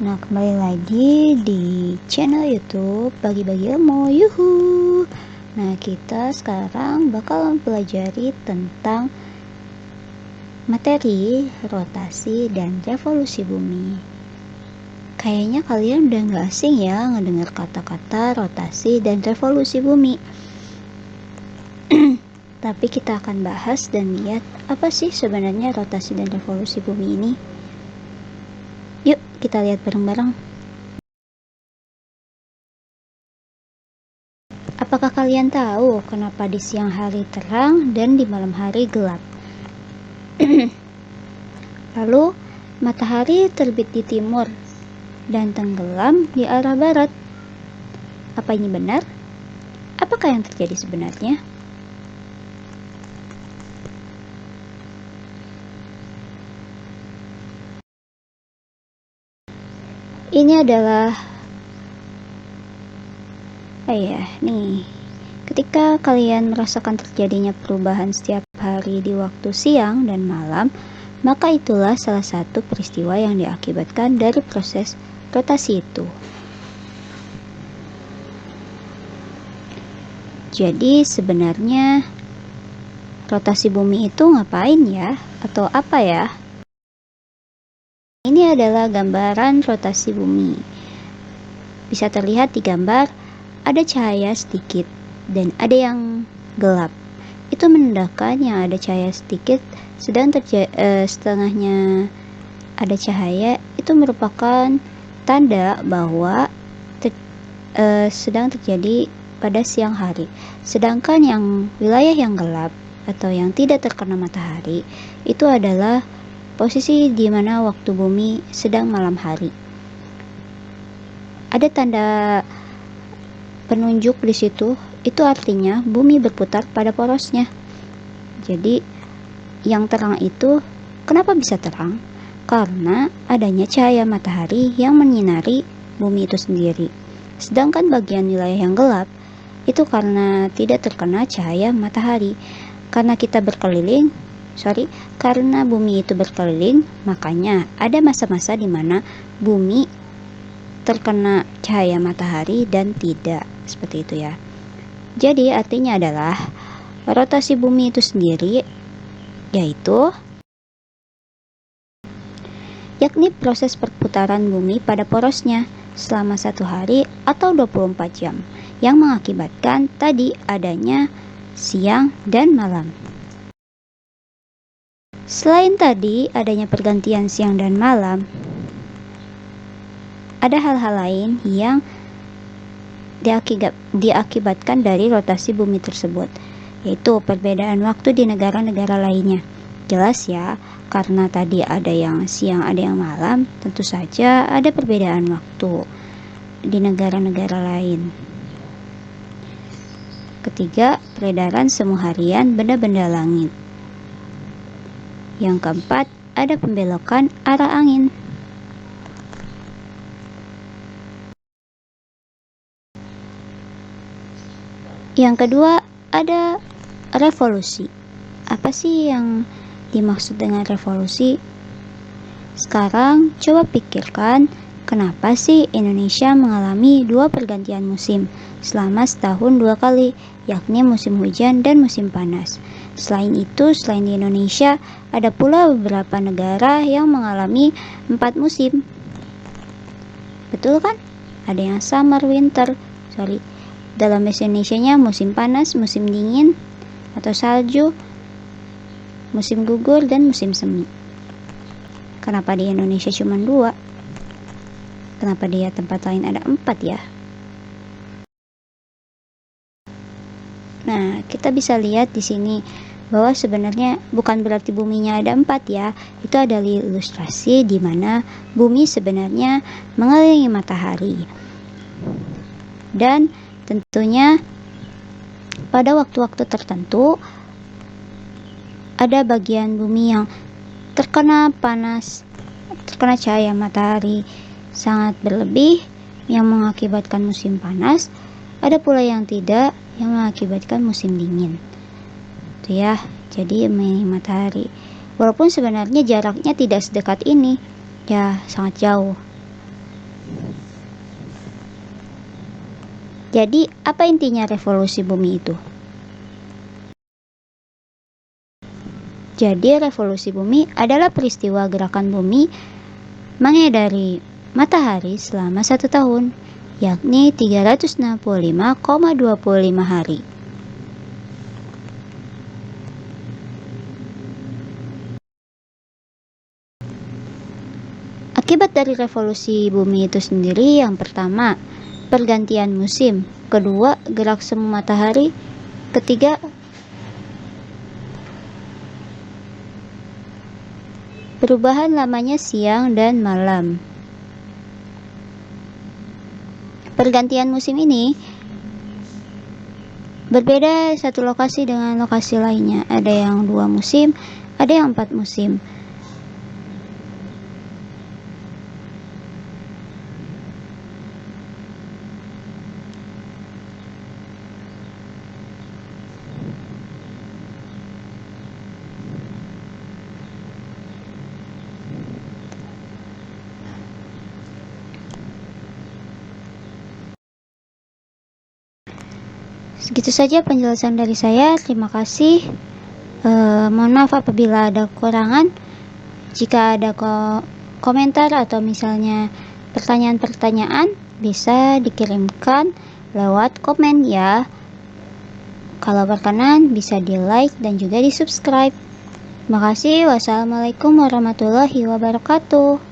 Nah, kembali lagi di channel YouTube Bagi-bagi Ilmu. Yuhu. Nah, kita sekarang bakal mempelajari tentang materi rotasi dan revolusi bumi. Kayaknya kalian udah gak asing ya ngedengar kata-kata rotasi dan revolusi bumi. Tapi kita akan bahas dan lihat apa sih sebenarnya rotasi dan revolusi bumi ini. Yuk kita lihat bareng-bareng. Apakah kalian tahu kenapa di siang hari terang dan di malam hari gelap? Lalu matahari terbit di timur dan tenggelam di arah barat. Apa ini benar? Apakah yang terjadi sebenarnya? Ini adalah ketika kalian merasakan terjadinya perubahan setiap hari di waktu siang dan malam, maka itulah salah satu peristiwa yang diakibatkan dari proses rotasi itu. Jadi sebenarnya rotasi bumi itu ngapain ya? Atau apa ya? Ini adalah gambaran rotasi bumi. Bisa terlihat di gambar ada cahaya sedikit dan ada yang gelap. Itu menandakan yang ada cahaya sedikit sedang setengahnya ada cahaya, itu merupakan tanda bahwa sedang terjadi pada siang hari. Sedangkan yang wilayah yang gelap atau yang tidak terkena matahari itu adalah posisi di mana waktu bumi sedang malam hari. Ada tanda penunjuk di situ, itu artinya bumi berputar pada porosnya. Jadi yang terang itu kenapa bisa terang? Karena adanya cahaya matahari yang menyinari bumi itu sendiri. Sedangkan bagian wilayah yang gelap itu karena tidak terkena cahaya matahari. Karena bumi itu berkeliling, makanya ada masa-masa di mana bumi terkena cahaya matahari dan tidak, seperti itu ya. Jadi artinya adalah rotasi bumi itu sendiri yakni proses perputaran bumi pada porosnya selama 1 hari atau 24 jam yang mengakibatkan tadi adanya siang dan malam. Selain tadi adanya pergantian siang dan malam, ada hal-hal lain yang diakibatkan dari rotasi bumi tersebut, yaitu perbedaan waktu di negara-negara lainnya. Jelas ya, karena tadi ada yang siang, ada yang malam, tentu saja ada perbedaan waktu di negara-negara lain. Ketiga, peredaran semu harian benda-benda langit. Yang keempat, ada pembelokan arah angin. Yang kedua, ada revolusi. Apa sih yang dimaksud dengan revolusi? Sekarang coba pikirkan, kenapa sih Indonesia mengalami 2 pergantian musim selama setahun 2 kali, yakni musim hujan dan musim panas. Selain itu, selain di Indonesia, ada pula beberapa negara yang mengalami 4 musim. Betul kan? Ada yang dalam bahasa Indonesianya musim panas, musim dingin atau salju, musim gugur, dan musim semi. Kenapa di Indonesia cuma 2? Kenapa di tempat lain ada 4 ya? Nah, kita bisa lihat di sini bahwa sebenarnya bukan berarti buminya ada 4 ya. Itu adalah ilustrasi di mana bumi sebenarnya mengelilingi matahari. Dan tentunya pada waktu-waktu tertentu ada bagian bumi yang terkena cahaya matahari sangat berlebih yang mengakibatkan musim panas. Ada pula yang tidak, yang mengakibatkan musim dingin. Itu ya, jadi matahari. Walaupun sebenarnya jaraknya tidak sedekat ini, ya sangat jauh. Jadi, apa intinya revolusi bumi itu? Jadi, revolusi bumi adalah peristiwa gerakan bumi mengedari matahari selama 1 tahun, yakni 365,25 hari. Akibat dari revolusi bumi itu sendiri, yang pertama, pergantian musim, kedua, gerak semu matahari, ketiga, perubahan lamanya siang dan malam. Pergantian musim ini berbeda satu lokasi dengan lokasi lainnya. Ada yang 2 musim, ada yang 4 musim. Segitu saja penjelasan dari saya. Terima kasih. Mohon maaf apabila ada kekurangan. Jika ada komentar atau misalnya pertanyaan-pertanyaan, bisa dikirimkan lewat komen ya. Kalau berkenan bisa di like dan juga di subscribe. Terima kasih. Wassalamualaikum warahmatullahi wabarakatuh.